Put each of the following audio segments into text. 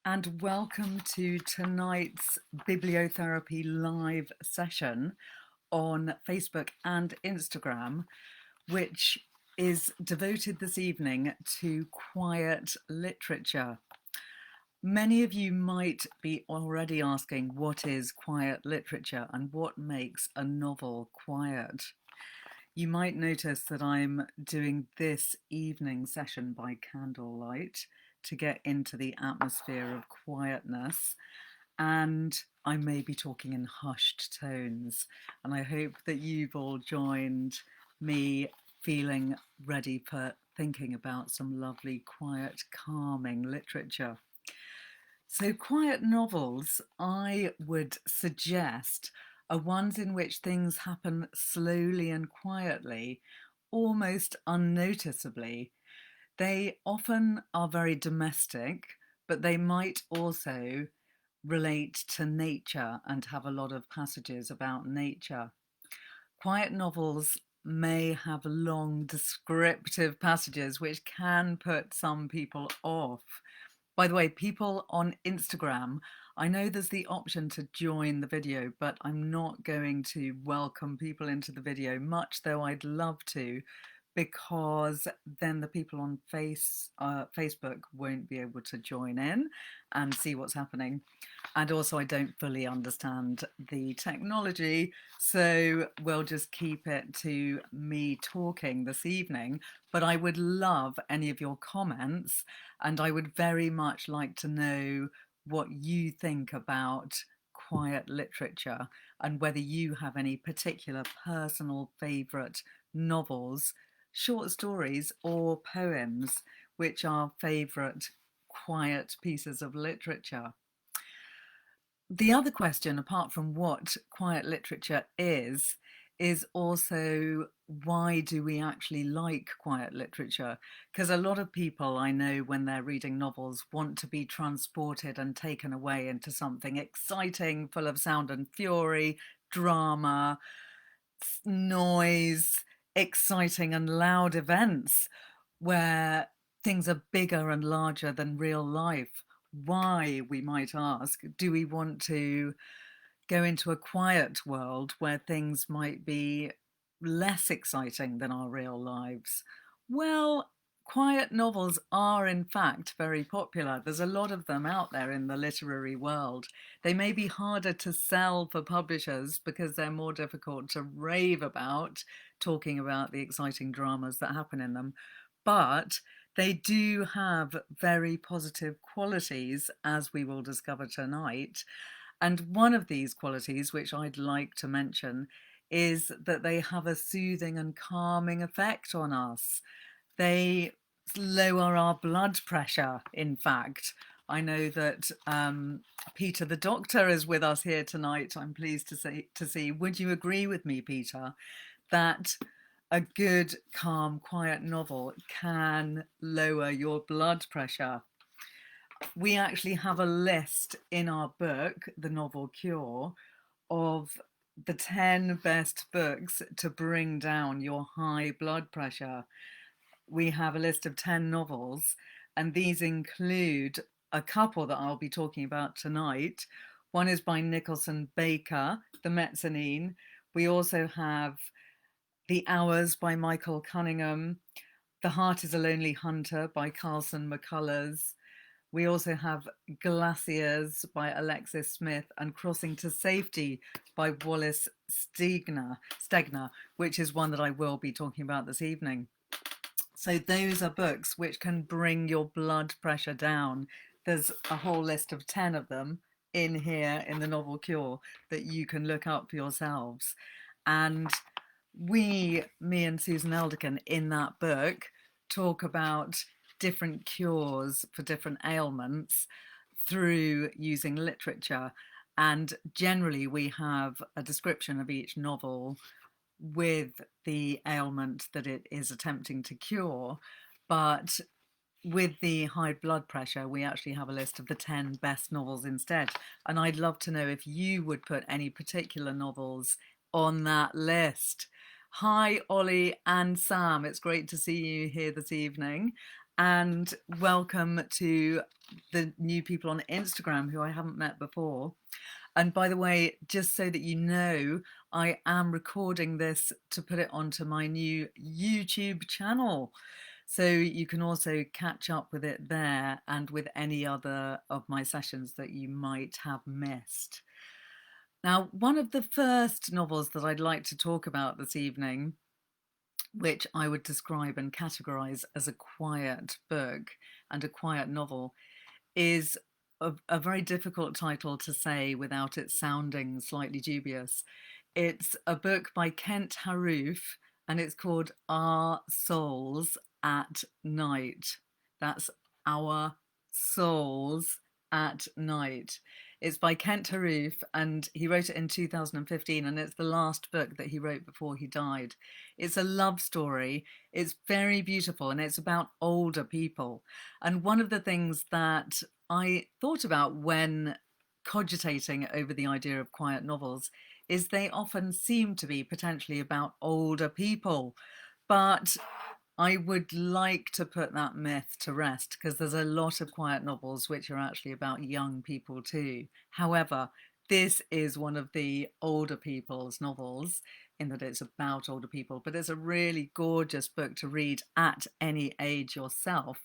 and welcome to tonight's bibliotherapy live session on Facebook and Instagram, which is devoted this evening to quiet literature. Many of you might be already asking what is quiet literature and what makes a novel quiet. You might notice that I'm doing this evening session by candlelight to get into the atmosphere of quietness, and I may be talking in hushed tones, and I hope that you've all joined me feeling ready for thinking about some lovely, quiet, calming literature. So quiet novels, I would suggest, are ones in which things happen slowly and quietly, almost unnoticeably. They often are very domestic, but they might also relate to nature and have a lot of passages about nature. Quiet novels may have long descriptive passages which can put some people off. By the way, people on Instagram, I know there's the option to join the video, but I'm not going to welcome people into the video, much though I'd love to, because then the people on Facebook won't be able to join in and see what's happening. And also, I don't fully understand the technology, so we'll just keep it to me talking this evening. But I would love any of your comments, and I would very much like to know what you think about quiet literature and whether you have any particular personal favourite novels, short stories, or poems which are favourite quiet pieces of literature. The other question, apart from what quiet literature is also why do we actually like quiet literature? Because a lot of people I know, when they're reading novels, want to be transported and taken away into something exciting, full of sound and fury, drama, noise, exciting and loud events where things are bigger and larger than real life. Why, we might ask, do we want to go into a quiet world where things might be less exciting than our real lives? Well, quiet novels are in fact very popular. There's a lot of them out there in the literary world. They may be harder to sell for publishers because they're more difficult to rave about, talking about the exciting dramas that happen in them. But they do have very positive qualities, as we will discover tonight. And one of these qualities, which I'd like to mention, is that they have a soothing and calming effect on us. They lower our blood pressure, in fact. I know that Peter the doctor is with us here tonight. I'm pleased to see. Would you agree with me, Peter, that a good, calm, quiet novel can lower your blood pressure? We actually have a list in our book, The Novel Cure, of the 10 best books to bring down your high blood pressure. We have a list of 10 novels, and these include a couple that I'll be talking about tonight. One is by Nicholson Baker, The Mezzanine. We also have The Hours by Michael Cunningham, The Heart is a Lonely Hunter by Carlson McCullers. We also have Glaciers by Alexis Smith and Crossing to Safety by Wallace Stegner, which is one that I will be talking about this evening. So those are books which can bring your blood pressure down. There's a whole list of 10 of them in here in the Novel Cure that you can look up for yourselves. And me and Susan Elderkin in that book talk about different cures for different ailments through using literature. And generally we have a description of each novel with the ailment that it is attempting to cure. But with the high blood pressure, we actually have a list of the 10 best novels instead. And I'd love to know if you would put any particular novels on that list. Hi, Ollie and Sam. It's great to see you here this evening. and welcome to the new people on Instagram who I haven't met before. And by the way, just so that you know, I am recording this to put it onto my new YouTube channel. So you can also catch up with it there and with any other of my sessions that you might have missed. Now, one of the first novels that I'd like to talk about this evening, which I would describe and categorize as a quiet book and a quiet novel, is a very difficult title to say without it sounding slightly dubious. It's a book by Kent Haruf, and it's called Our Souls at Night. That's Our Souls at Night. It's by Kent Haruf, and he wrote it in 2015, and it's the last book that he wrote before he died. It's a love story. It's very beautiful, and it's about older people. And one of the things that I thought about when cogitating over the idea of quiet novels is they often seem to be potentially about older people. But I would like to put that myth to rest, because there's a lot of quiet novels which are actually about young people too. However, this is one of the older people's novels in that it's about older people, but it's a really gorgeous book to read at any age yourself,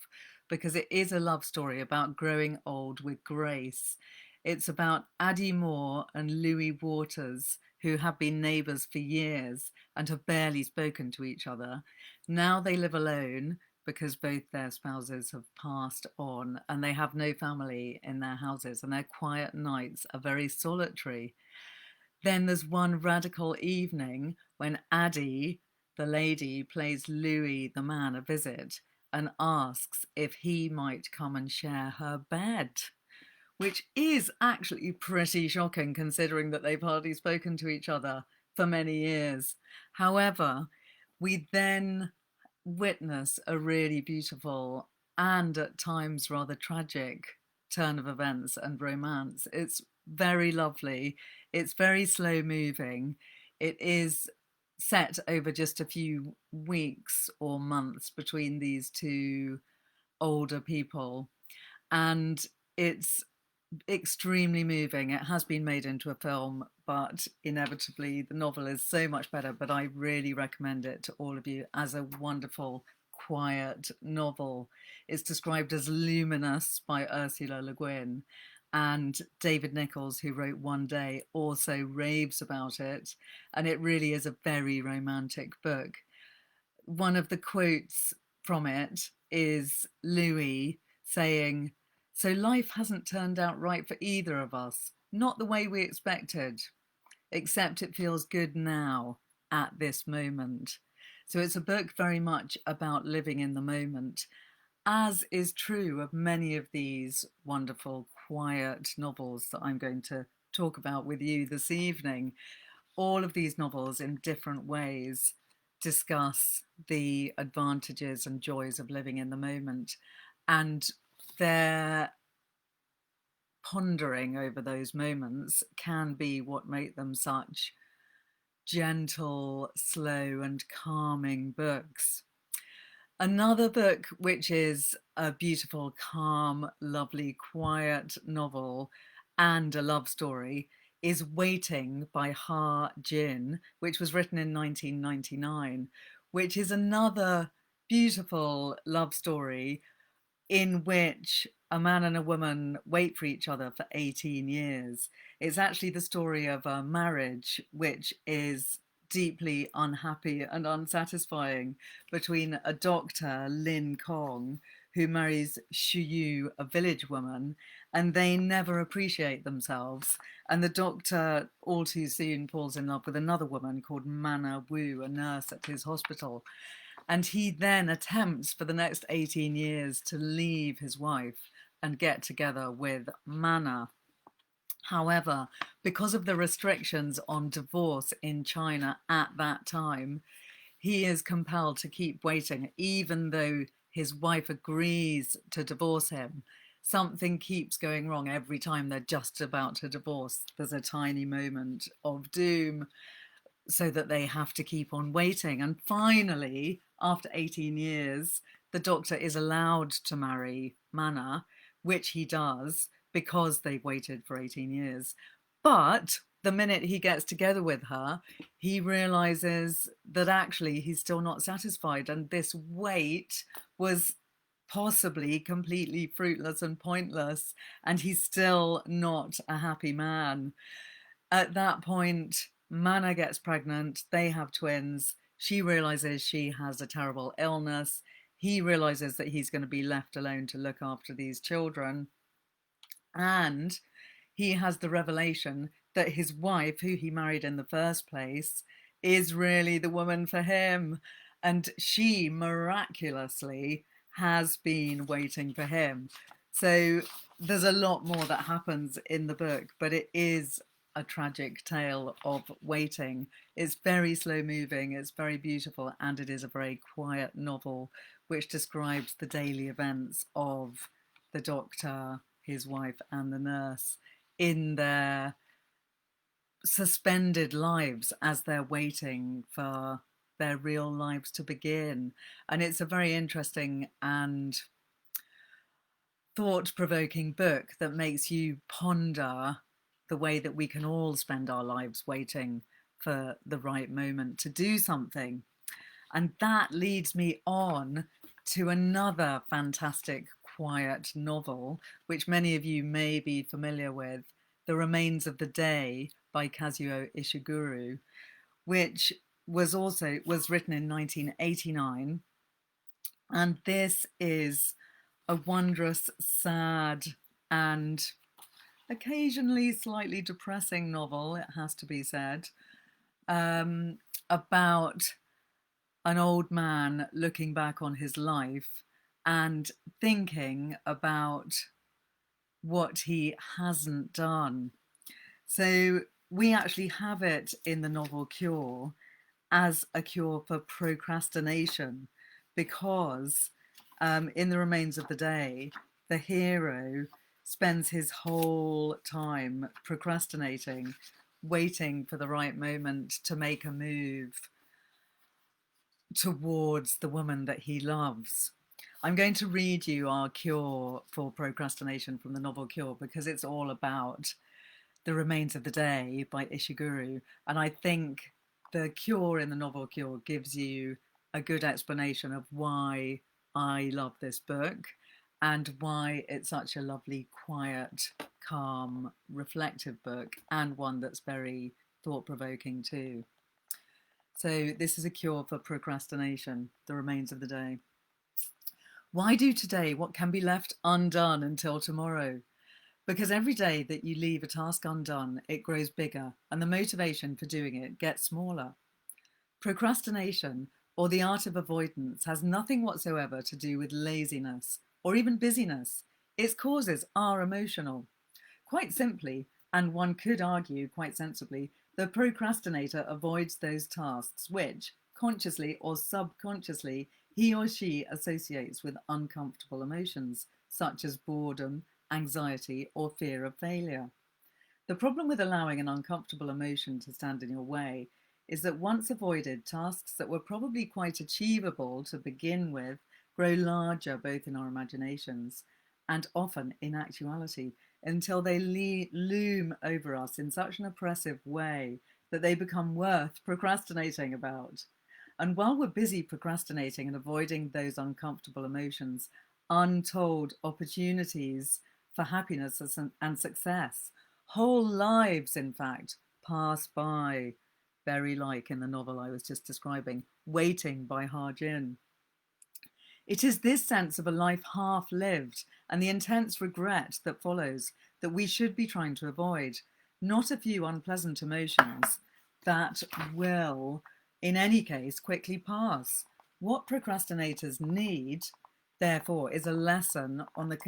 because it is a love story about growing old with grace. It's about Addie Moore and Louis Waters, who have been neighbours for years and have barely spoken to each other. Now they live alone because both their spouses have passed on, and they have no family in their houses, and their quiet nights are very solitary. Then there's one radical evening when Addie, the lady, plays Louis, the man, a visit and asks if he might come and share her bed, which is actually pretty shocking considering that they've hardly spoken to each other for many years. However, we then witness a really beautiful and at times rather tragic turn of events and romance. It's very lovely. It's very slow moving. It is set over just a few weeks or months between these two older people. And it's extremely moving. It has been made into a film, but inevitably the novel is so much better. But I really recommend it to all of you as a wonderful, quiet novel. It's described as luminous by Ursula Le Guin. And David Nichols, who wrote One Day, also raves about it. And it really is a very romantic book. One of the quotes from it is Louis saying, "So life hasn't turned out right for either of us, not the way we expected, except it feels good now at this moment." So it's a book very much about living in the moment, as is true of many of these wonderful, quiet novels that I'm going to talk about with you this evening. All of these novels, in different ways, discuss the advantages and joys of living in the moment, and their pondering over those moments can be what make them such gentle, slow, and calming books. Another book, which is a beautiful, calm, lovely, quiet novel and a love story, is Waiting by Ha Jin, which was written in 1999, which is another beautiful love story in which a man and a woman wait for each other for 18 years. It's actually the story of a marriage which is deeply unhappy and unsatisfying between a doctor, Lin Kong, who marries Shuyu, a village woman, and they never appreciate themselves. And the doctor all too soon falls in love with another woman called Mana Wu, a nurse at his hospital. And he then attempts for the next 18 years to leave his wife and get together with Mana. However, because of the restrictions on divorce in China at that time, he is compelled to keep waiting, even though his wife agrees to divorce him. Something keeps going wrong every time they're just about to divorce. There's a tiny moment of doom, so that they have to keep on waiting. And finally, after 18 years, the Doctor is allowed to marry Mana, which he does because they've waited for 18 years. But the minute he gets together with her, he realizes that actually he's still not satisfied, and this wait was possibly completely fruitless and pointless, and he's still not a happy man. At that point, Mana gets pregnant, they have twins. She realizes she has a terrible illness. He realizes that he's going to be left alone to look after these children. And he has the revelation that his wife, who he married in the first place, is really the woman for him. And she miraculously has been waiting for him. So there's a lot more that happens in the book, but it is a tragic tale of waiting. It's very slow moving, it's very beautiful, and it is a very quiet novel which describes the daily events of the Doctor, his wife, and the nurse in their suspended lives as they're waiting for their real lives to begin. And it's a very interesting and thought-provoking book that makes you ponder the way that we can all spend our lives waiting for the right moment to do something. And that leads me on to another fantastic quiet novel, which many of you may be familiar with, The Remains of the Day by Kazuo Ishiguro, which was written in 1989. And this is a wondrous, sad, and occasionally slightly depressing novel, it has to be said, about an old man looking back on his life and thinking about what he hasn't done. So we actually have it in the novel Cure as a cure for procrastination, because in The Remains of the Day, the hero spends his whole time procrastinating, waiting for the right moment to make a move towards the woman that he loves. I'm going to read you our cure for procrastination from the novel Cure, because it's all about The Remains of the Day by Ishiguro. And I think the cure in the novel Cure gives you a good explanation of why I love this book and why it's such a lovely, quiet, calm, reflective book, and one that's very thought-provoking too. So this is a cure for procrastination, The Remains of the Day. Why do today what can be left undone until tomorrow? Because every day that you leave a task undone, it grows bigger, and the motivation for doing it gets smaller. Procrastination, or the art of avoidance, has nothing whatsoever to do with laziness or even busyness. Its causes are emotional. Quite simply, and one could argue quite sensibly, the procrastinator avoids those tasks which, consciously or subconsciously, he or she associates with uncomfortable emotions, such as boredom, anxiety, or fear of failure. The problem with allowing an uncomfortable emotion to stand in your way is that once avoided, tasks that were probably quite achievable to begin with grow larger both in our imaginations and often in actuality, until they loom over us in such an oppressive way that they become worth procrastinating about. And while we're busy procrastinating and avoiding those uncomfortable emotions, untold opportunities for happiness and success, whole lives, in fact, pass by, very like in the novel I was just describing, Waiting by Ha Jin. It is this sense of a life half lived and the intense regret that follows that we should be trying to avoid, not a few unpleasant emotions that will, in any case, quickly pass. What procrastinators need, therefore, is a lesson on the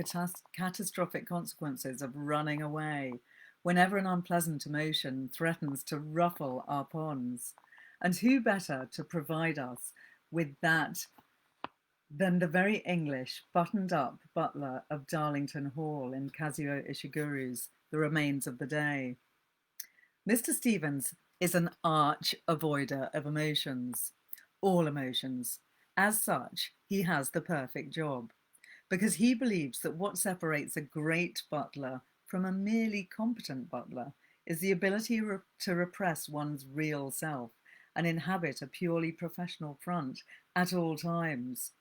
catastrophic consequences of running away whenever an unpleasant emotion threatens to ruffle our ponds. And who better to provide us with that than the very English, buttoned-up butler of Darlington Hall in Kazuo Ishiguro's The Remains of the Day. Mr. Stevens is an arch avoider of emotions, all emotions, As such, he has the perfect job, because he believes that what separates a great butler from a merely competent butler is the ability to repress one's real self and inhabit a purely professional front at all times.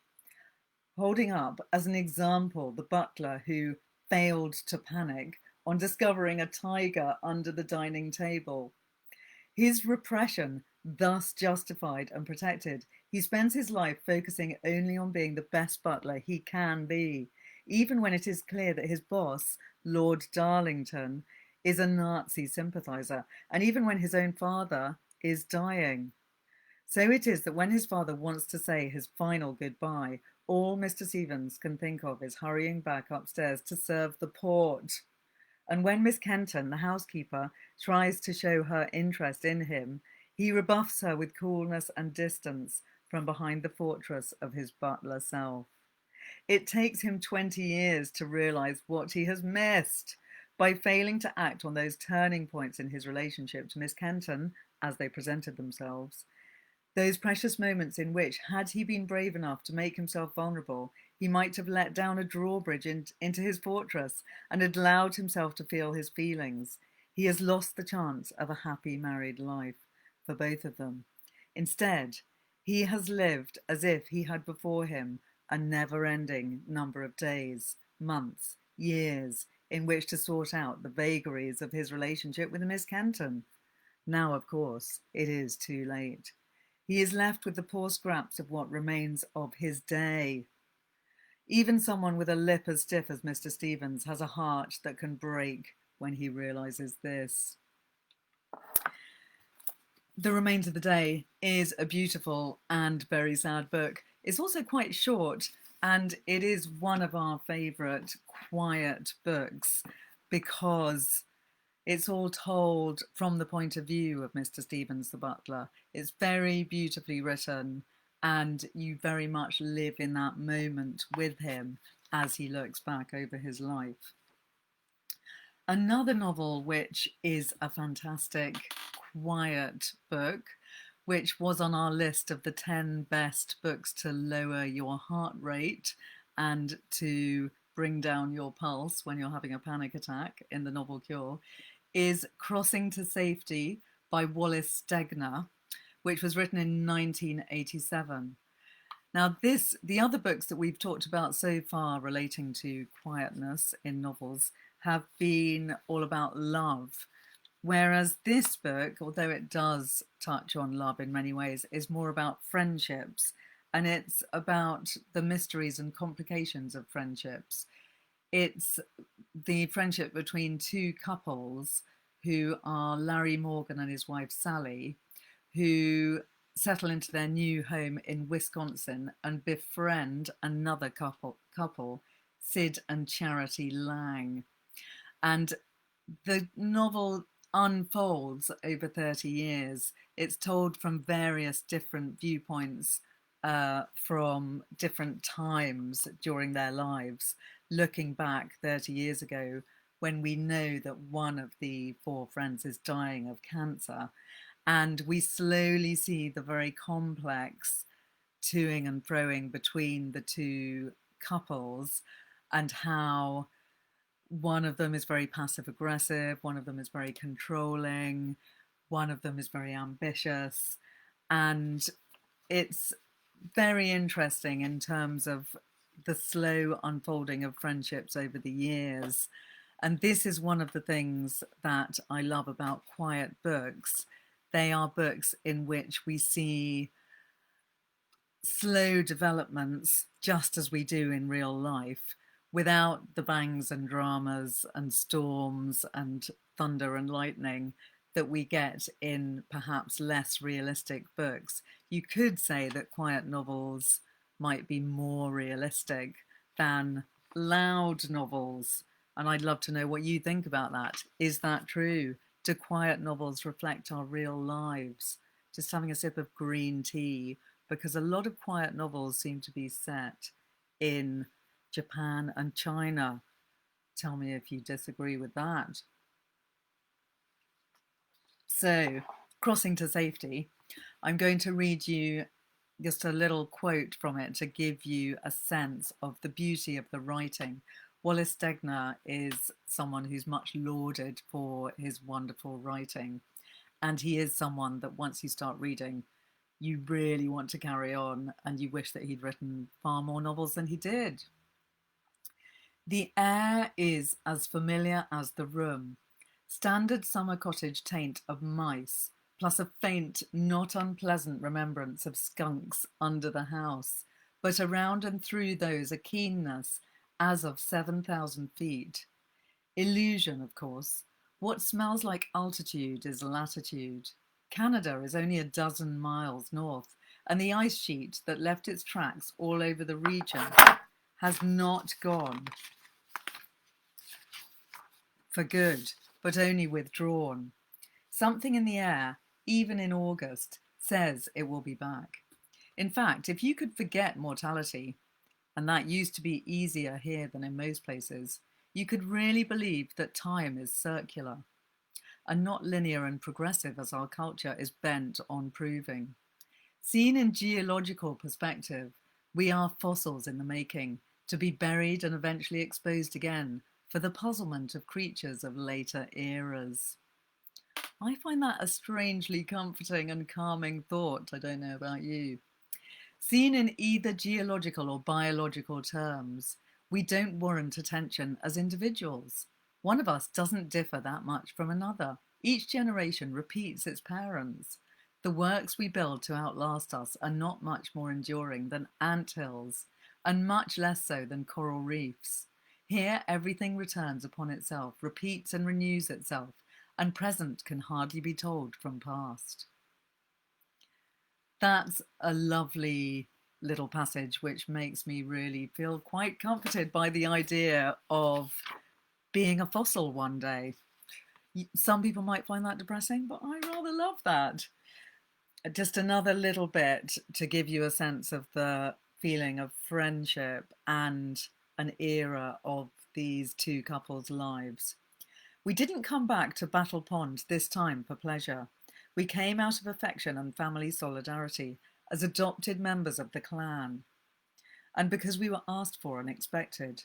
Holding up as an example the butler who failed to panic on discovering a tiger under the dining table. His repression thus justified and protected, he spends his life focusing only on being the best butler he can be, even when it is clear that his boss, Lord Darlington, is a Nazi sympathiser, and even when his own father is dying. So it is that when his father wants to say his final goodbye, all Mr. Stevens can think of is hurrying back upstairs to serve the port. And when Miss Kenton, the housekeeper, tries to show her interest in him, he rebuffs her with coolness and distance from behind the fortress of his butler self. It takes him 20 years to realise what he has missed by failing to act on those turning points in his relationship to Miss Kenton as they presented themselves. Those precious moments in which, had he been brave enough to make himself vulnerable, he might have let down a drawbridge into his fortress and had allowed himself to feel his feelings. He has lost the chance of a happy married life for both of them. Instead, he has lived as if he had before him a never-ending number of days, months, years in which to sort out the vagaries of his relationship with Miss Kenton. Now, of course, it is too late. He is left with the poor scraps of what remains of his day. Even someone with a lip as stiff as Mr. Stevens has a heart that can break when he realises this. The Remains of the Day is a beautiful and very sad book. It's also quite short, and it is one of our favourite quiet books because it's all told from the point of view of Mr. Stevens the butler. It's very beautifully written, and you very much live in that moment with him as he looks back over his life. Another novel which is a fantastic quiet book, which was on our list of the 10 best books to lower your heart rate and to bring down your pulse when you're having a panic attack in the novel Cure, is Crossing to Safety by Wallace Stegner, which was written in 1987. Now, the other books that we've talked about so far relating to quietness in novels have been all about love, whereas this book, although it does touch on love in many ways, is more about friendships, and it's about the mysteries and complications of friendships. It's the friendship between two couples who are Larry Morgan and his wife Sally, who settle into their new home in Wisconsin and befriend another couple, Sid and Charity Lang. And the novel unfolds over 30 years. It's told from various different viewpoints, from different times during their lives, looking back 30 years ago when we know that one of the four friends is dying of cancer. And we slowly see the very complex toing and froing between the two couples, and how one of them is very passive aggressive, one of them is very controlling, one of them is very ambitious. And it's very interesting in terms of the slow unfolding of friendships over the years. And this is one of the things that I love about quiet books. They are books in which we see slow developments, just as we do in real life, without the bangs and dramas and storms and thunder and lightning that we get in perhaps less realistic books. You could say that quiet novels might be more realistic than loud novels. And I'd love to know what you think about that. Is that true? Do quiet novels reflect our real lives? Just having a sip of green tea, because a lot of quiet novels seem to be set in Japan and China. Tell me if you disagree with that. So, Crossing to Safety. I'm going to read you just a little quote from it to give you a sense of the beauty of the writing. Wallace Stegner is someone who's much lauded for his wonderful writing, and he is someone that once you start reading, you really want to carry on, and you wish that he'd written far more novels than he did. The air is as familiar as the room. Standard summer cottage taint of mice, plus a faint, not unpleasant remembrance of skunks under the house, but around and through those a keenness as of 7,000 feet. Illusion, of course. What smells like altitude is latitude. Canada is only a dozen miles north, and the ice sheet that left its tracks all over the region has not gone for good, but only withdrawn. Something in the air, even in August, says it will be back. In fact, if you could forget mortality, and that used to be easier here than in most places, you could really believe that time is circular and not linear and progressive as our culture is bent on proving. Seen in geological perspective, we are fossils in the making, to be buried and eventually exposed again for the puzzlement of creatures of later eras. I find that a strangely comforting and calming thought. I don't know about you. Seen in either geological or biological terms, we don't warrant attention as individuals. One of us doesn't differ that much from another. Each generation repeats its parents. The works we build to outlast us are not much more enduring than anthills, and much less so than coral reefs. Here, everything returns upon itself, repeats and renews itself, and present can hardly be told from past. That's a lovely little passage which makes me really feel quite comforted by the idea of being a fossil one day. Some people might find that depressing, but I rather love that. Just another little bit to give you a sense of the feeling of friendship and an era of these two couples' lives. We didn't come back to Battle Pond this time for pleasure. We came out of affection and family solidarity as adopted members of the clan, and because we were asked for and expected.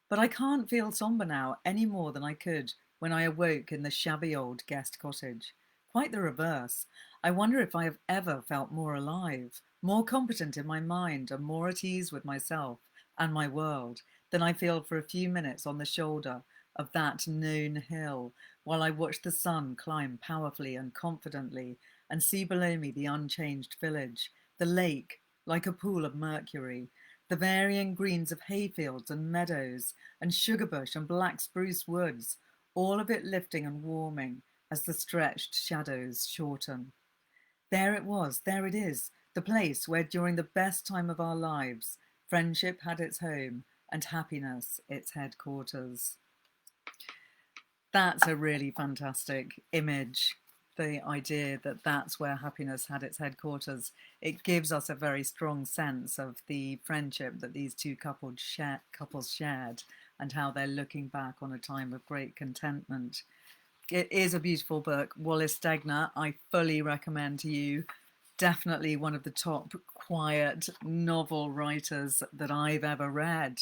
But I can't feel sombre now any more than I could when I awoke in the shabby old guest cottage. Quite the reverse. I wonder if I have ever felt more alive, more competent in my mind, and more at ease with myself and my world than I feel for a few minutes on the shoulder of that known hill, while I watch the sun climb powerfully and confidently and see below me the unchanged village, the lake like a pool of mercury, the varying greens of hayfields and meadows and sugarbush and black spruce woods, all of it lifting and warming as the stretched shadows shorten. There it was, there it is, the place where during the best time of our lives, friendship had its home and happiness its headquarters. That's a really fantastic image, the idea that that's where happiness had its headquarters. It gives us a very strong sense of the friendship that these two couples shared and how they're looking back on a time of great contentment. It is a beautiful book. Wallace Stegner, I fully recommend to you. Definitely one of the top quiet novel writers that I've ever read.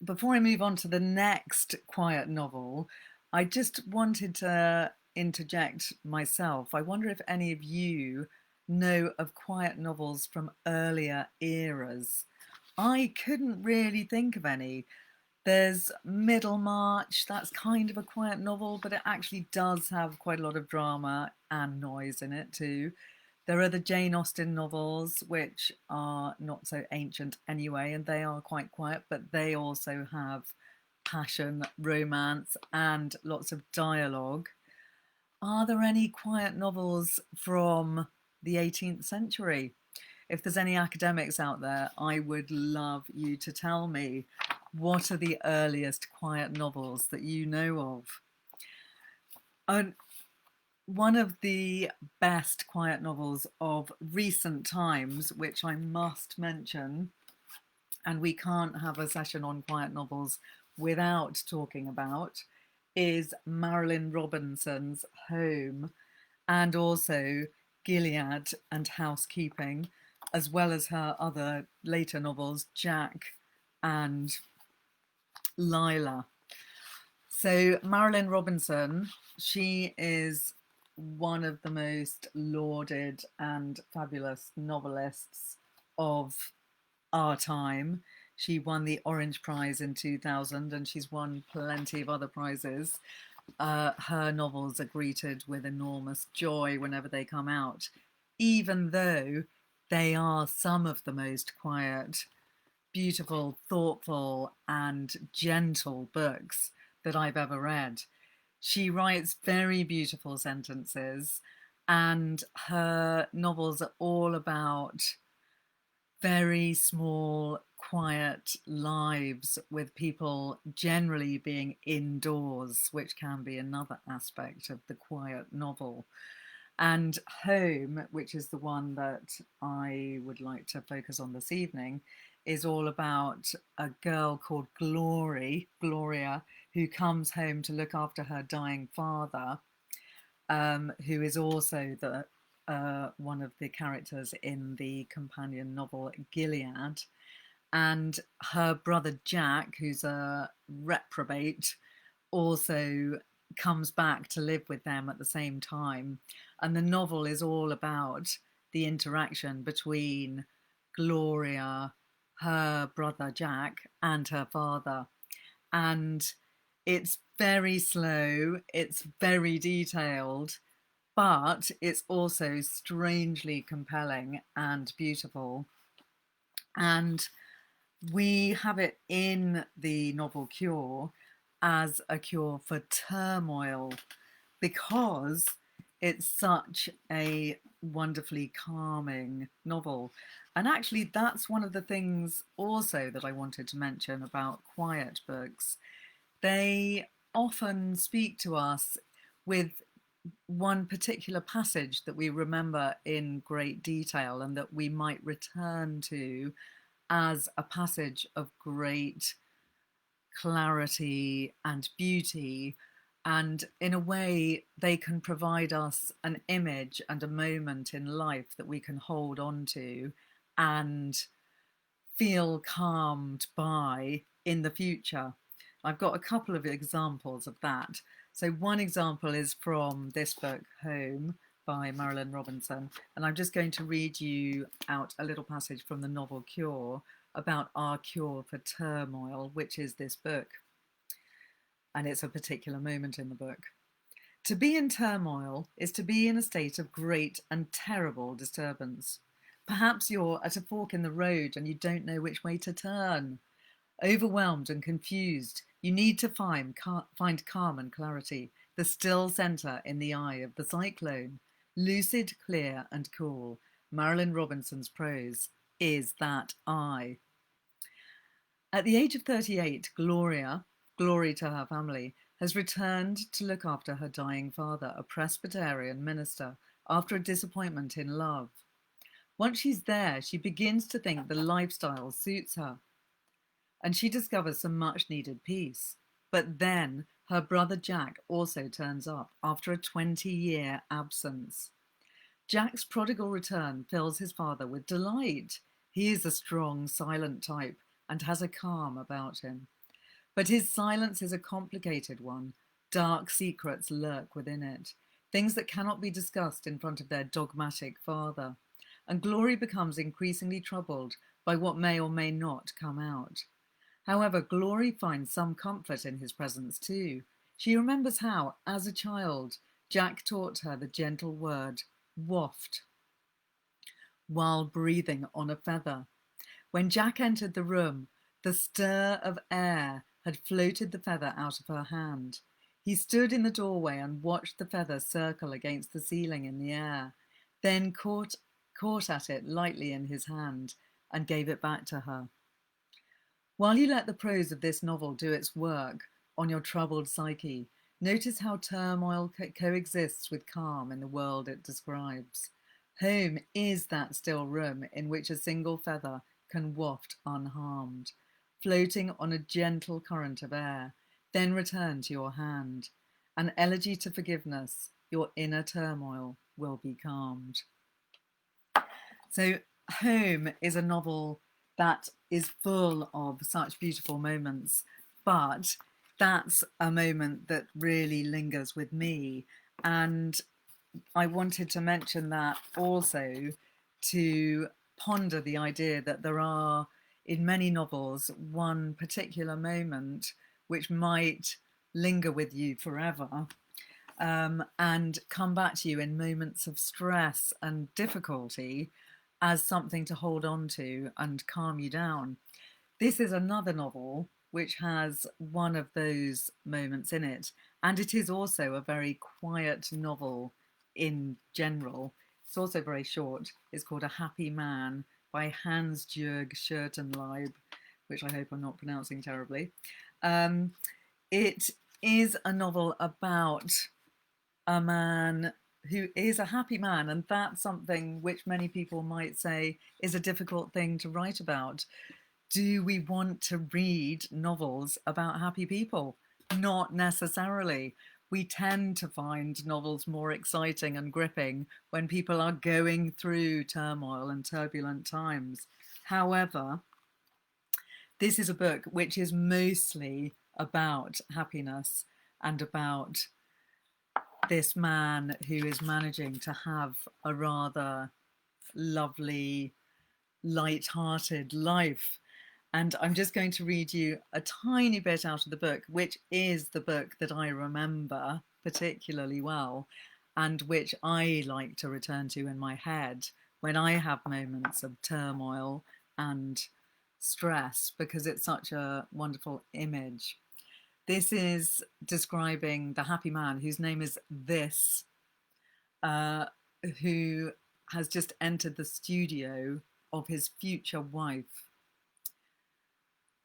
Before I move on to the next quiet novel, I just wanted to interject myself. I wonder if any of you know of quiet novels from earlier eras. I couldn't really think of any. There's Middlemarch, that's kind of a quiet novel, but it actually does have quite a lot of drama and noise in it too. There are the Jane Austen novels, which are not so ancient anyway, and they are quite quiet, but they also have passion, romance, and lots of dialogue. Are there any quiet novels from the 18th century? If there's any academics out there, I would love you to tell me, what are the earliest quiet novels that you know of? And one of the best quiet novels of recent times, which I must mention, and we can't have a session on quiet novels without talking about, is Marilynne Robinson's Home, and also Gilead and Housekeeping. as well as her other later novels, Jack and Lila. So Marilynne Robinson, she is one of the most lauded and fabulous novelists of our time. She won the Orange Prize in 2000 and she's won plenty of other prizes. Her novels are greeted with enormous joy whenever they come out, even though they are some of the most quiet, beautiful, thoughtful, and gentle books that I've ever read. She writes very beautiful sentences, and her novels are all about very small, quiet lives with people generally being indoors, which can be another aspect of the quiet novel. And Home, which is the one that I would like to focus on this evening, is all about a girl called Gloria, who comes home to look after her dying father, who is also the one of the characters in the companion novel Gilead. And her brother Jack, who's a reprobate, also comes back to live with them at the same time. And the novel is all about the interaction between Gloria, her brother Jack, and her father. And it's very slow, it's very detailed, but it's also strangely compelling and beautiful. And we have it in the novel Cure as a cure for turmoil because it's such a wonderfully calming novel. And actually, that's one of the things also that I wanted to mention about quiet books. They often speak to us with one particular passage that we remember in great detail and that we might return to as a passage of great clarity and beauty. And in a way, they can provide us an image and a moment in life that we can hold on to and feel calmed by in the future. I've got a couple of examples of that. So one example is from this book, Home, by Marilynne Robinson. And I'm just going to read you out a little passage from the novel Cure about our cure for turmoil, which is this book. And it's a particular moment in the book. To be in turmoil is to be in a state of great and terrible disturbance. Perhaps you're at a fork in the road and you don't know which way to turn. Overwhelmed and confused, you need to find calm and clarity, the still centre in the eye of the cyclone. Lucid, clear and cool, Marilynne Robinson's prose is that eye. At the age of 38, glory to her family, has returned to look after her dying father, a Presbyterian minister, after a disappointment in love. Once she's there, she begins to think the lifestyle suits her, and she discovers some much needed peace. But then her brother Jack also turns up after a 20-year absence. Jack's prodigal return fills his father with delight. He is a strong, silent type and has a calm about him. But his silence is a complicated one. Dark secrets lurk within it, things that cannot be discussed in front of their dogmatic father. And Glory becomes increasingly troubled by what may or may not come out. However, Glory finds some comfort in his presence too. She remembers how, as a child, Jack taught her the gentle word waft while breathing on a feather. When Jack entered the room, the stir of air had floated the feather out of her hand. He stood in the doorway and watched the feather circle against the ceiling in the air, then caught at it lightly in his hand and gave it back to her. While you let the prose of this novel do its work on your troubled psyche, notice how turmoil coexists with calm in the world it describes. Home is that still room in which a single feather can waft unharmed, floating on a gentle current of air, then return to your hand. An elegy to forgiveness, your inner turmoil will be calmed. So Home is a novel that is full of such beautiful moments, but that's a moment that really lingers with me. And I wanted to mention that also to ponder the idea that there are, in many novels, one particular moment which might linger with you forever, and come back to you in moments of stress and difficulty as something to hold on to and calm you down. This is another novel which has one of those moments in it, and it is also a very quiet novel in general. It's also very short. It's called A Happy Man by Hans-Jörg Schurtenleib, which I hope I'm not pronouncing terribly. It is a novel about a man who is a happy man, and that's something which many people might say is a difficult thing to write about. Do we want to read novels about happy people? Not necessarily. We tend to find novels more exciting and gripping when people are going through turmoil and turbulent times. However, this is a book which is mostly about happiness and about this man who is managing to have a rather lovely, light-hearted life. And I'm just going to read you a tiny bit out of the book, which is the book that I remember particularly well and which I like to return to in my head when I have moments of turmoil and stress, because it's such a wonderful image. This is describing the happy man whose name is This, uh, who has just entered the studio of his future wife.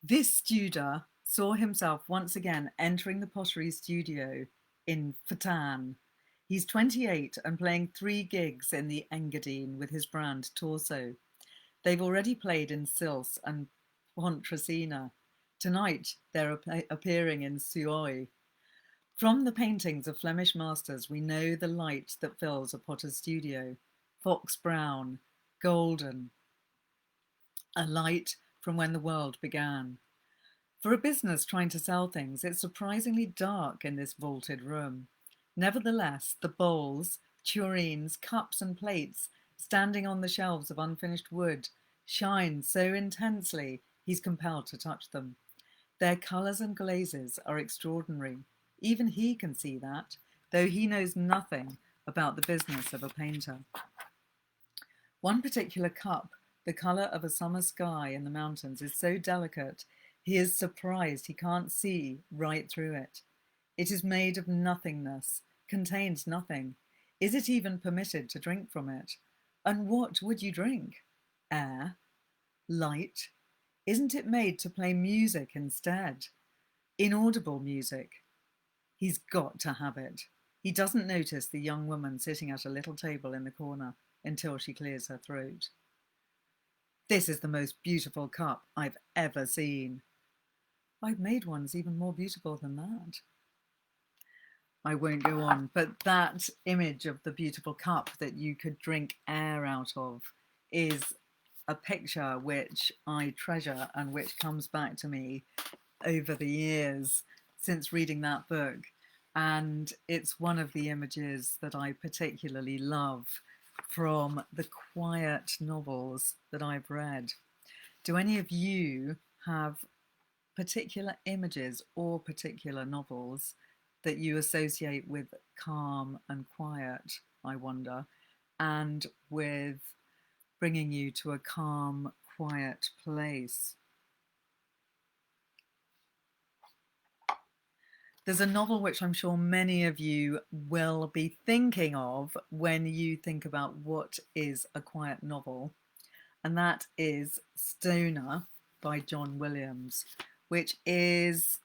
This Studer saw himself once again entering the pottery studio in Fatan. He's 28 and playing 3 gigs in the Engadine with his brand Torso. They've already played in Sils and Pontresina. Tonight they're appearing in Suoy. From the paintings of Flemish masters, we know the light that fills a potter's studio. Fox brown, golden, a light from when the world began. For a business trying to sell things, it's surprisingly dark in this vaulted room. Nevertheless, the bowls, tureens, cups and plates standing on the shelves of unfinished wood shine so intensely he's compelled to touch them. Their colours and glazes are extraordinary. Even he can see that, though he knows nothing about the business of a painter. One particular cup, the colour of a summer sky in the mountains, is so delicate he is surprised he can't see right through it. It is made of nothingness, contains nothing. Is it even permitted to drink from it? And what would you drink? Air? Light? Isn't it made to play music instead? Inaudible music. He's got to have it. He doesn't notice the young woman sitting at a little table in the corner until she clears her throat. This is the most beautiful cup I've ever seen. I've made ones even more beautiful than that. I won't go on, but that image of the beautiful cup that you could drink air out of is a picture which I treasure and which comes back to me over the years since reading that book. And it's one of the images that I particularly love from the quiet novels that I've read. Do any of you have particular images or particular novels that you associate with calm and quiet, I wonder, and with bringing you to a calm, quiet place? There's a novel which I'm sure many of you will be thinking of when you think about what is a quiet novel, and that is Stoner by John Williams, which is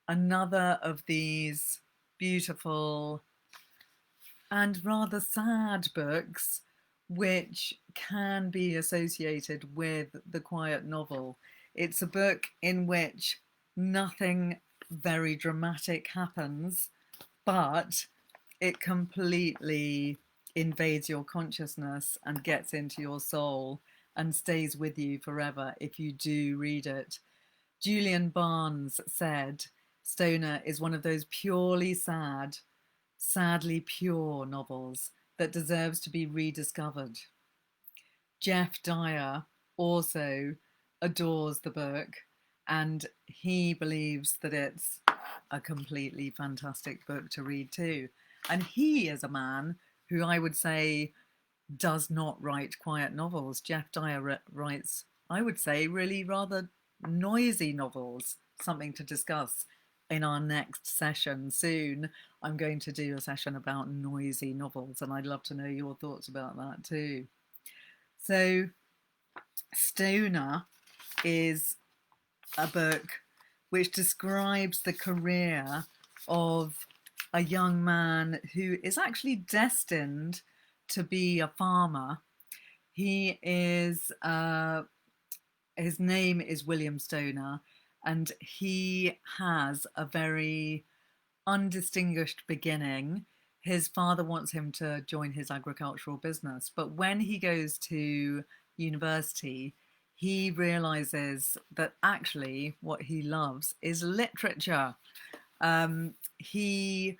another of these beautiful and rather sad books which can be associated with the quiet novel. It's a book in which nothing very dramatic happens, but it completely invades your consciousness and gets into your soul. and stays with you forever if you do read it. Julian Barnes said, Stoner is one of those purely sad, sadly pure novels that deserves to be rediscovered. Jeff Dyer also adores the book, and he believes that it's a completely fantastic book to read too. And he is a man who I would say does not write quiet novels. Jeff Dyer writes, I would say, really rather noisy novels, something to discuss in our next session soon. I'm going to do a session about noisy novels, and I'd love to know your thoughts about that too. So, Stoner is a book which describes the career of a young man who is actually destined to be a farmer. He is, his name is William Stoner, and he has a very undistinguished beginning. His father wants him to join his agricultural business, but when he goes to university, he realizes that actually what he loves is literature. He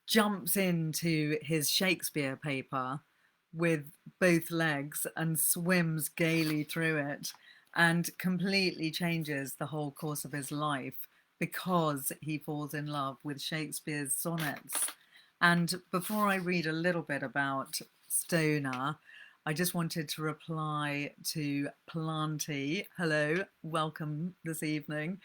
jumps into his Shakespeare paper with both legs and swims gaily through it and completely changes the whole course of his life because he falls in love with Shakespeare's sonnets. And before I read a little bit about Stoner, I just wanted to reply to Planty. Hello, welcome this evening.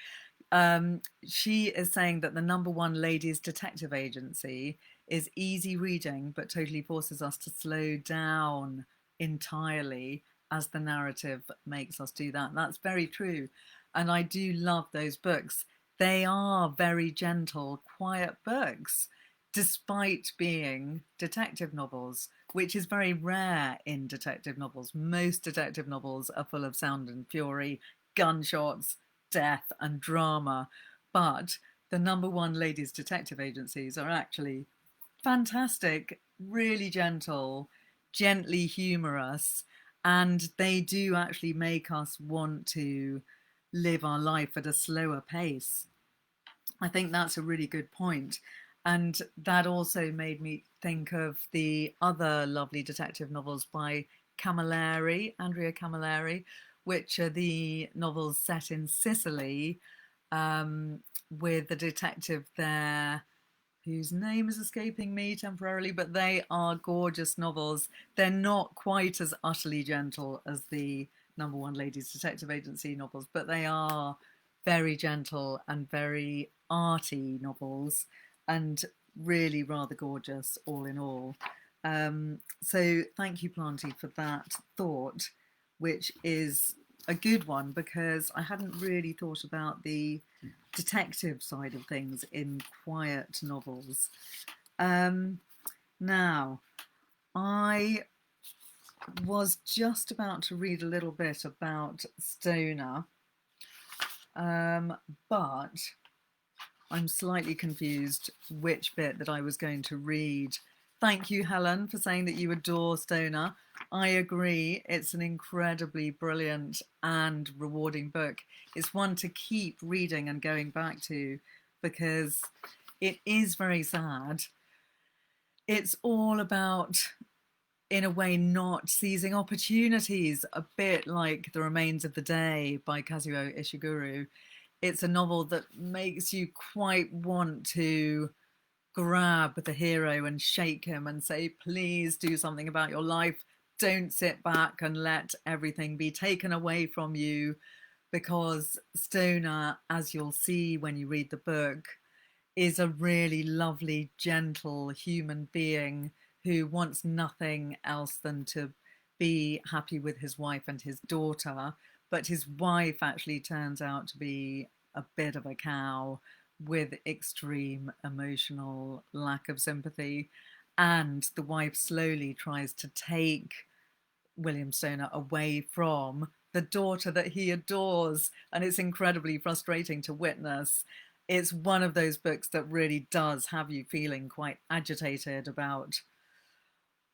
She is saying that the #1 ladies detective agency is easy reading, but totally forces us to slow down entirely as the narrative makes us do that. That's very true. And I do love those books. They are very gentle, quiet books, despite being detective novels, which is very rare in detective novels. Most detective novels are full of sound and fury, gunshots, death and drama, but the #1 ladies detective agencies are actually fantastic, really gentle, gently humorous, and they do actually make us want to live our life at a slower pace. I think that's a really good point. And that also made me think of the other lovely detective novels by Andrea Camilleri, which are the novels set in Sicily, with the detective there whose name is escaping me temporarily, but they are gorgeous novels. They're not quite as utterly gentle as the #1 ladies detective agency novels, but they are very gentle and very arty novels, and really rather gorgeous all in all. So thank you, Planty, for that thought, which is a good one because I hadn't really thought about the detective side of things in quiet novels. Now, I was just about to read a little bit about Stoner, but I'm slightly confused which bit that I was going to read. Thank you, Helen, for saying that you adore Stoner. I agree. It's an incredibly brilliant and rewarding book. It's one to keep reading and going back to because it is very sad. It's all about, in a way, not seizing opportunities, a bit like The Remains of the Day by Kazuo Ishiguro. It's a novel that makes you quite want to grab the hero and shake him and say, please do something about your life. Don't sit back and let everything be taken away from you, because Stoner, as you'll see when you read the book, is a really lovely, gentle human being who wants nothing else than to be happy with his wife and his daughter. But his wife actually turns out to be a bit of a cow with extreme emotional lack of sympathy. And the wife slowly tries to take William Stoner away from the daughter that he adores. And it's incredibly frustrating to witness. It's one of those books that really does have you feeling quite agitated about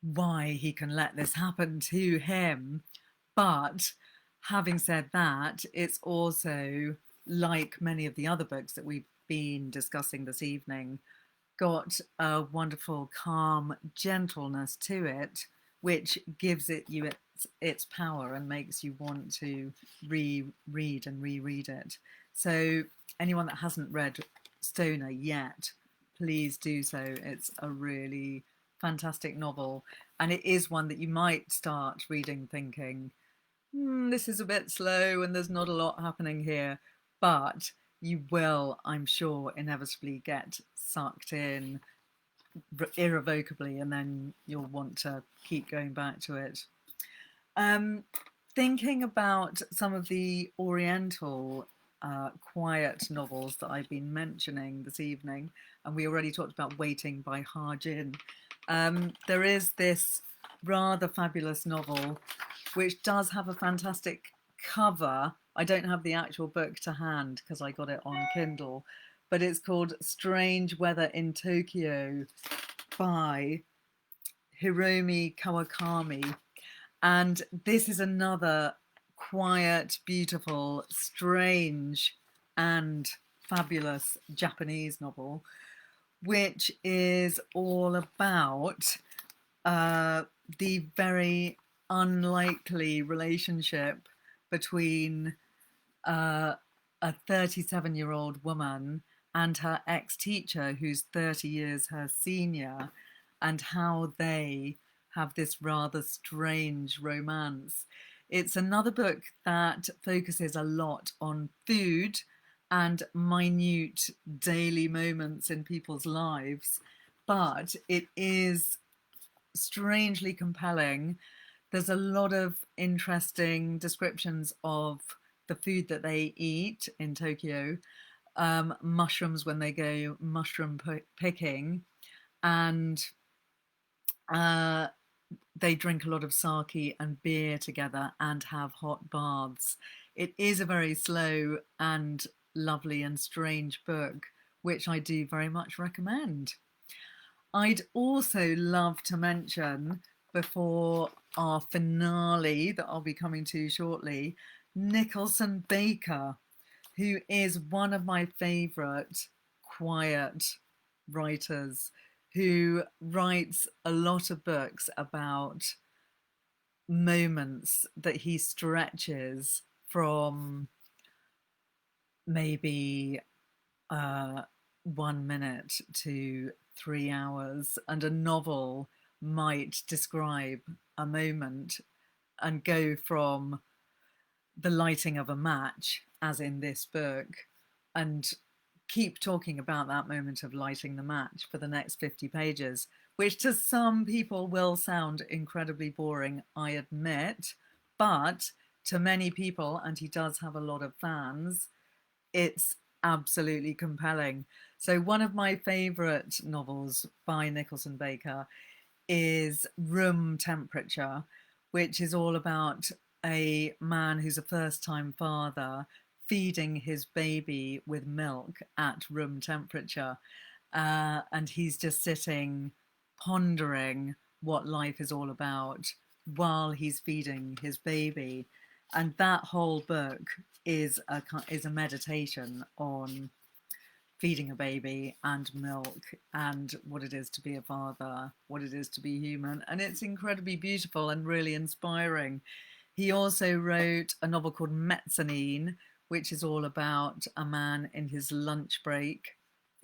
why he can let this happen to him. But having said that, it's also, like many of the other books that we've been discussing this evening, got a wonderful, calm gentleness to it, which gives it you its power and makes you want to reread and reread it. So anyone that hasn't read Stoner yet, please do so. It's a really fantastic novel, and it is one that you might start reading thinking, this is a bit slow and there's not a lot happening here, but you will, I'm sure, inevitably get sucked in irrevocably, and then you'll want to keep going back to it. Um, Thinking about some of the Oriental quiet novels that I've been mentioning this evening, and we already talked about Waiting by Ha Jin. There is this rather fabulous novel which does have a fantastic cover. I don't have the actual book to hand because I got it on Kindle, but it's called Strange Weather in Tokyo by Hiromi Kawakami. And this is another quiet, beautiful, strange, and fabulous Japanese novel, which is all about the very unlikely relationship between a 37-year-old woman and her ex-teacher, who's 30 years her senior, and how they have this rather strange romance. It's another book that focuses a lot on food and minute daily moments in people's lives, but it is strangely compelling. There's a lot of interesting descriptions of the food that they eat in Tokyo, mushrooms when they go mushroom picking, and uh, they drink a lot of sake and beer together and have hot baths. It is a very slow and lovely and strange book, which I do very much recommend. I'd also love to mention, before our finale that I'll be coming to shortly, Nicholson Baker, who is one of my favourite quiet writers, who writes a lot of books about moments that he stretches from maybe 1 minute to 3 hours, and a novel might describe a moment and go from the lighting of a match, as in this book, and keep talking about that moment of lighting the match for the next 50 pages, which to some people will sound incredibly boring, I admit, but to many people, and he does have a lot of fans, it's absolutely compelling. So one of my favourite novels by Nicholson Baker is Room Temperature, which is all about a man who's a first-time father feeding his baby with milk at room temperature. And he's just sitting pondering what life is all about while he's feeding his baby. And that whole book is a meditation on feeding a baby and milk and what it is to be a father, what it is to be human. And it's incredibly beautiful and really inspiring. He also wrote a novel called Mezzanine, which is all about a man in his lunch break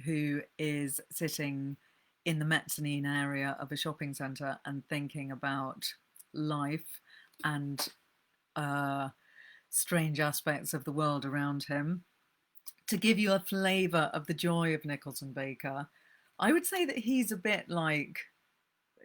who is sitting in the mezzanine area of a shopping centre and thinking about life and strange aspects of the world around him. To give you a flavour of the joy of Nicholson Baker, I would say that he's a bit like,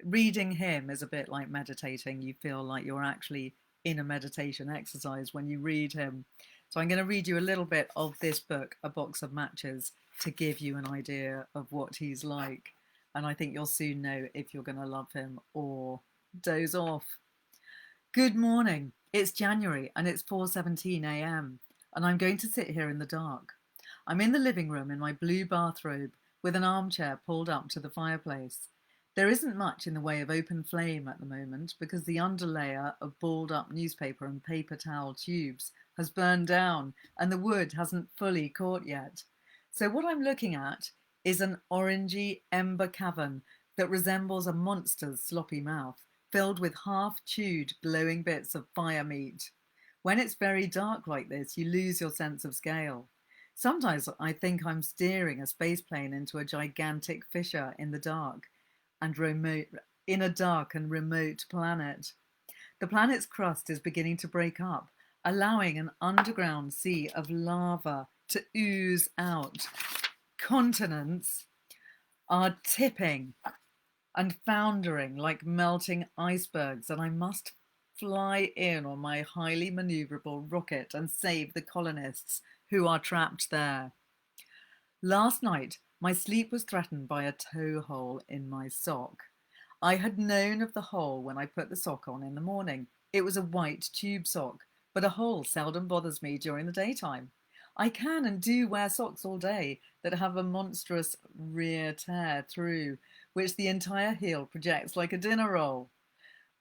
reading him is a bit like meditating. You feel like you're actually in a meditation exercise when you read him. So I'm going to read you a little bit of this book, A Box of Matches, to give you an idea of what he's like. And I think you'll soon know if you're going to love him or doze off. Good morning. It's January and it's 4:17 a.m. and I'm going to sit here in the dark. I'm in the living room in my blue bathrobe with an armchair pulled up to the fireplace. There isn't much in the way of open flame at the moment because the underlayer of balled up newspaper and paper towel tubes has burned down and the wood hasn't fully caught yet. So what I'm looking at is an orangey ember cavern that resembles a monster's sloppy mouth, filled with half-chewed glowing bits of fire meat. When it's very dark like this, you lose your sense of scale. Sometimes I think I'm steering a space plane into a gigantic fissure in the dark and remote in a dark and remote planet. The planet's crust is beginning to break up, allowing an underground sea of lava to ooze out. Continents are tipping and foundering like melting icebergs, and I must fly in on my highly maneuverable rocket and save the colonists who are trapped there. Last night, my sleep was threatened by a toe hole in my sock. I had known of the hole when I put the sock on in the morning. It was a white tube sock, but a hole seldom bothers me during the daytime. I can and do wear socks all day that have a monstrous rear tear through, which the entire heel projects like a dinner roll.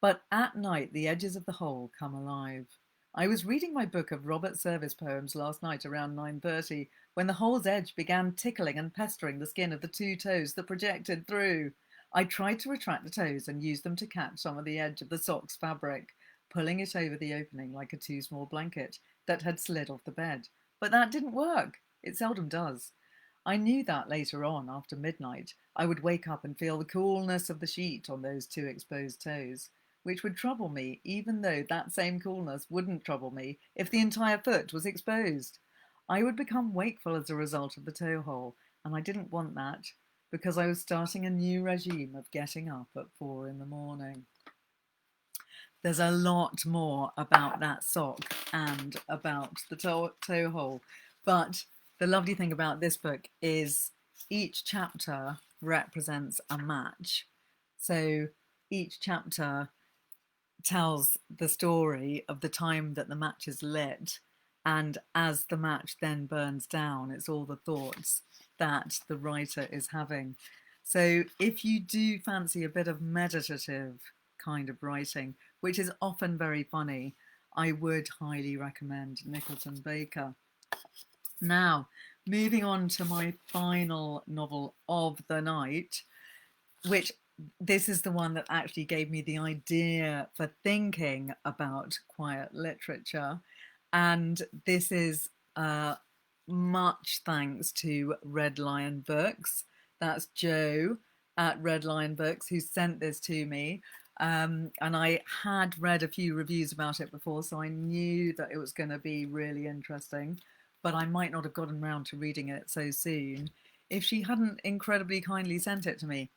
But at night, the edges of the hole come alive. I was reading my book of Robert Service poems last night around 9:30 when the hole's edge began tickling and pestering the skin of the two toes that projected through. I tried to retract the toes and use them to catch some of the edge of the sock's fabric, pulling it over the opening like a too small blanket that had slid off the bed. But that didn't work. It seldom does. I knew that later on, after midnight, I would wake up and feel the coolness of the sheet on those two exposed toes, which would trouble me, even though that same coolness wouldn't trouble me if the entire foot was exposed. I would become wakeful as a result of the toe hole, and I didn't want that because I was starting a new regime of getting up at 4 in the morning. There's a lot more about that sock and about the toe hole, but the lovely thing about this book is each chapter represents a match. So each chapter tells the story of the time that the match is lit, and as the match then burns down, it's all the thoughts that the writer is having. So if you do fancy a bit of meditative kind of writing, which is often very funny, I would highly recommend Nicholton Baker. Now, moving on to my final novel of the night, which this is the one that actually gave me the idea for thinking about quiet literature. And this is much thanks to Red Lion Books. That's Joe at Red Lion Books who sent this to me. And I had read a few reviews about it before, so I knew that it was going to be really interesting, but I might not have gotten round to reading it so soon if she hadn't incredibly kindly sent it to me.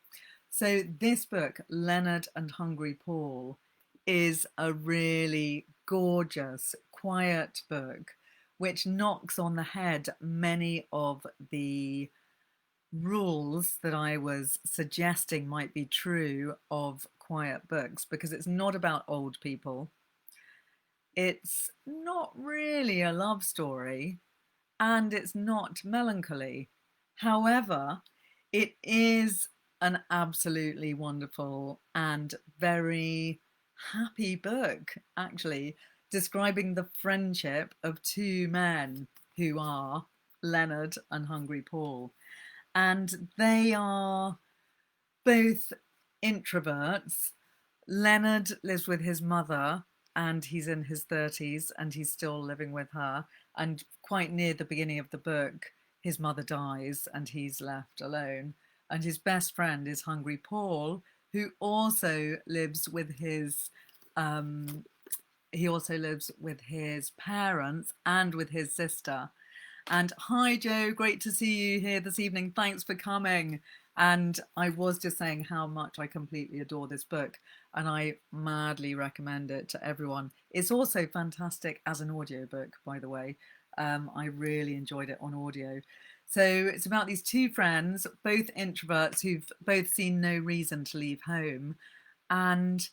So this book, Leonard and Hungry Paul, is a really gorgeous, quiet book which knocks on the head many of the rules that I was suggesting might be true of quiet books, because it's not about old people. It's not really a love story, and it's not melancholy. However, it is an absolutely wonderful and very happy book, actually, describing the friendship of two men who are Leonard and Hungry Paul. And they are both introverts. Leonard lives with his mother and he's in his 30s and he's still living with her. And quite near the beginning of the book, his mother dies and he's left alone. And his best friend is Hungry Paul, who also lives with his parents and with his sister. And hi Joe, great to see you here this evening. Thanks for coming. And I was just saying how much I completely adore this book and I madly recommend it to everyone. It's also fantastic as an audiobook, by the way. I really enjoyed it on audio. So it's about these two friends, both introverts, who've both seen no reason to leave home. And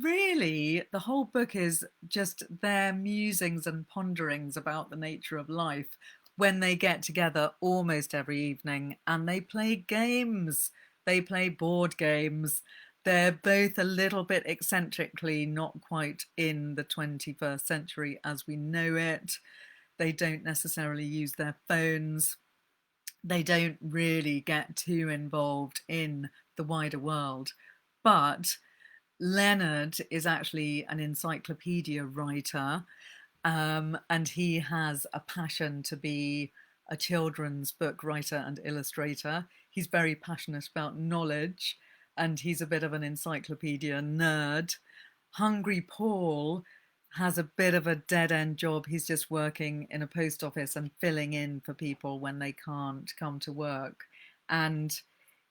really, the whole book is just their musings and ponderings about the nature of life when they get together almost every evening and they play games. They play board games. They're both a little bit eccentrically not quite in the 21st century as we know it. They don't necessarily use their phones. They don't really get too involved in the wider world. But Leonard is actually an encyclopedia writer, and he has a passion to be a children's book writer and illustrator. He's very passionate about knowledge, and he's a bit of an encyclopedia nerd. Hungry Paul has a bit of a dead end job. He's just working in a post office and filling in for people when they can't come to work. And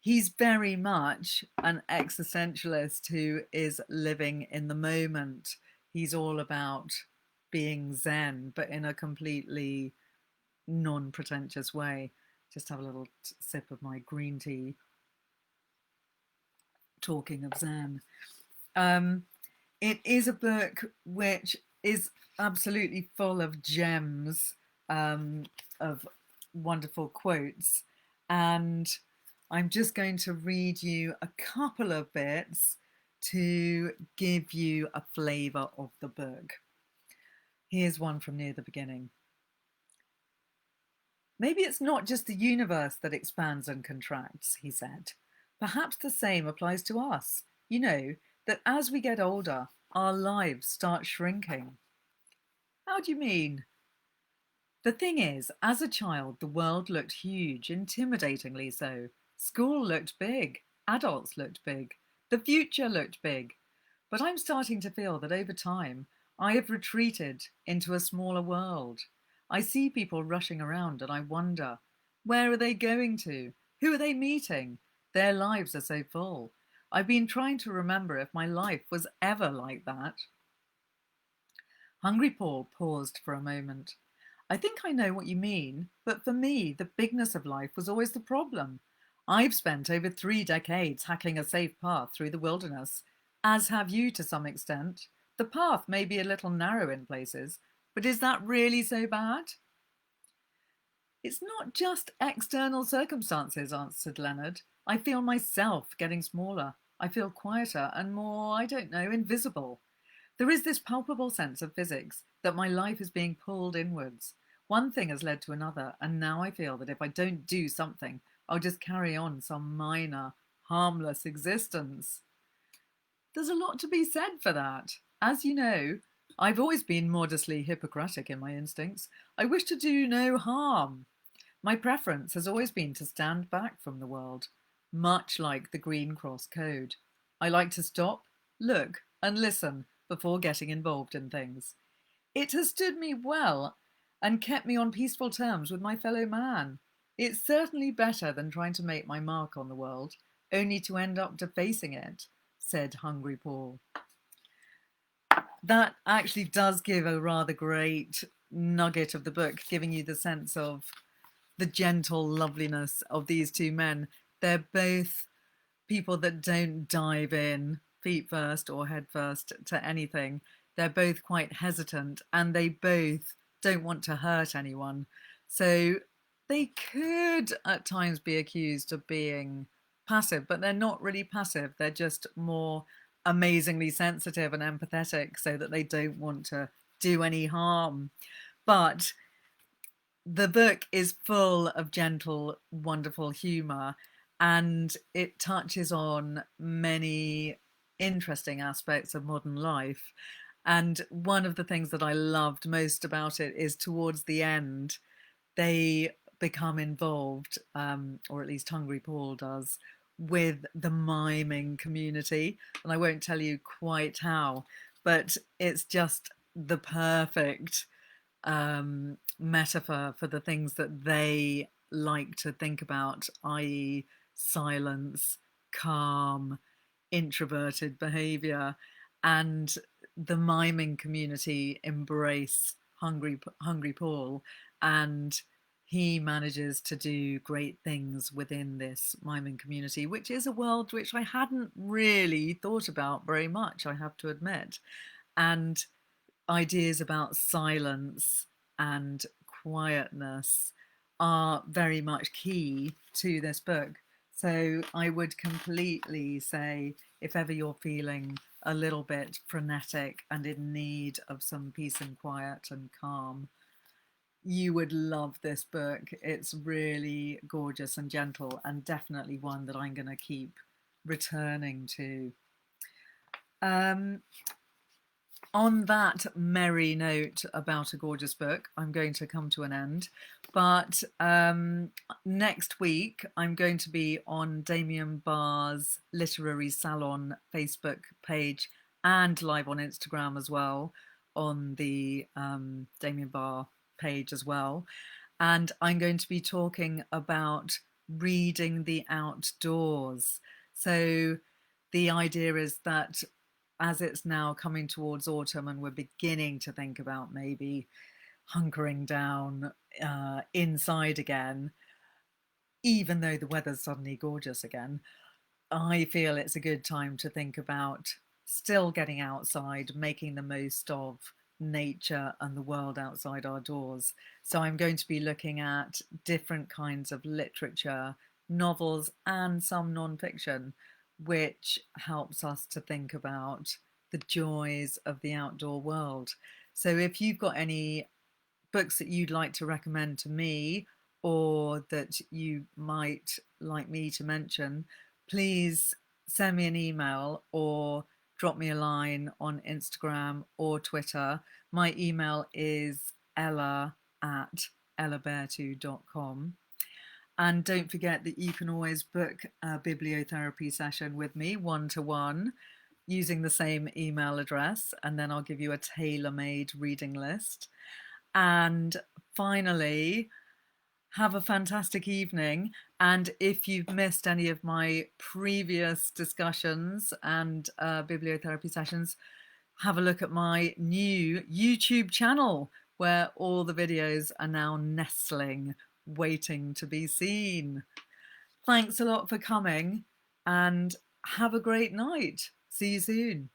he's very much an existentialist who is living in the moment. He's all about being Zen, but in a completely non pretentious way. Just have a little sip of my green tea. Talking of Zen. It is a book which is absolutely full of gems, of wonderful quotes. And I'm just going to read you a couple of bits to give you a flavour of the book. Here's one from near the beginning. Maybe it's not just the universe that expands and contracts, he said. Perhaps the same applies to us. You know, that as we get older, our lives start shrinking. How do you mean? The thing is, as a child, the world looked huge, intimidatingly so. School looked big, adults looked big, the future looked big. But I'm starting to feel that over time, I have retreated into a smaller world. I see people rushing around and I wonder, where are they going to? Who are they meeting? Their lives are so full. I've been trying to remember if my life was ever like that. Hungry Paul paused for a moment. I think I know what you mean, but for me, the bigness of life was always the problem. I've spent over 3 decades hacking a safe path through the wilderness, as have you to some extent. The path may be a little narrow in places, but is that really so bad? It's not just external circumstances, answered Leonard. I feel myself getting smaller. I feel quieter and more, I don't know, invisible. There is this palpable sense of physics that my life is being pulled inwards. One thing has led to another, and now I feel that if I don't do something, I'll just carry on some minor, harmless existence. There's a lot to be said for that. As you know, I've always been modestly Hippocratic in my instincts. I wish to do no harm. My preference has always been to stand back from the world, much like the Green Cross Code. I like to stop, look, and listen before getting involved in things. It has stood me well and kept me on peaceful terms with my fellow man. It's certainly better than trying to make my mark on the world, only to end up defacing it, said Hungry Paul. That actually does give a rather great nugget of the book, giving you the sense of the gentle loveliness of these two men. They're both people that don't dive in feet first or head first to anything. They're both quite hesitant and they both don't want to hurt anyone. So they could at times be accused of being passive, but they're not really passive. They're just more amazingly sensitive and empathetic so that they don't want to do any harm. But the book is full of gentle, wonderful humour, and it touches on many interesting aspects of modern life. And one of the things that I loved most about it is towards the end, they become involved, or at least Hungry Paul does, with the miming community. And I won't tell you quite how, but it's just the perfect metaphor for the things that they like to think about, i.e., silence, calm, introverted behavior, and the miming community embrace Hungry Paul, and he manages to do great things within this miming community, which is a world which I hadn't really thought about very much, I have to admit. And ideas about silence and quietness are very much key to this book. So I would completely say, if ever you're feeling a little bit frenetic and in need of some peace and quiet and calm, you would love this book. It's really gorgeous and gentle, and definitely one that I'm going to keep returning to. Um, on that merry note about a gorgeous book, I'm going to come to an end. But next week, I'm going to be on Damien Barr's Literary Salon Facebook page and live on Instagram as well, on the Damien Barr page as well. And I'm going to be talking about reading the outdoors. So the idea is that as it's now coming towards autumn and we're beginning to think about maybe hunkering down inside again, even though the weather's suddenly gorgeous again, I feel it's a good time to think about still getting outside, making the most of nature and the world outside our doors. So I'm going to be looking at different kinds of literature, novels, and some non-fiction, which helps us to think about the joys of the outdoor world. So if you've got any books that you'd like to recommend to me, or that you might like me to mention, please send me an email or drop me a line on Instagram or Twitter. My email is ella@ellabertu.com. And don't forget that you can always book a bibliotherapy session with me, one-to-one, using the same email address, and then I'll give you a tailor-made reading list. And finally, have a fantastic evening. And if you've missed any of my previous discussions and bibliotherapy sessions, have a look at my new YouTube channel, where all the videos are now nestling, waiting to be seen. Thanks a lot for coming, and have a great night. See you soon.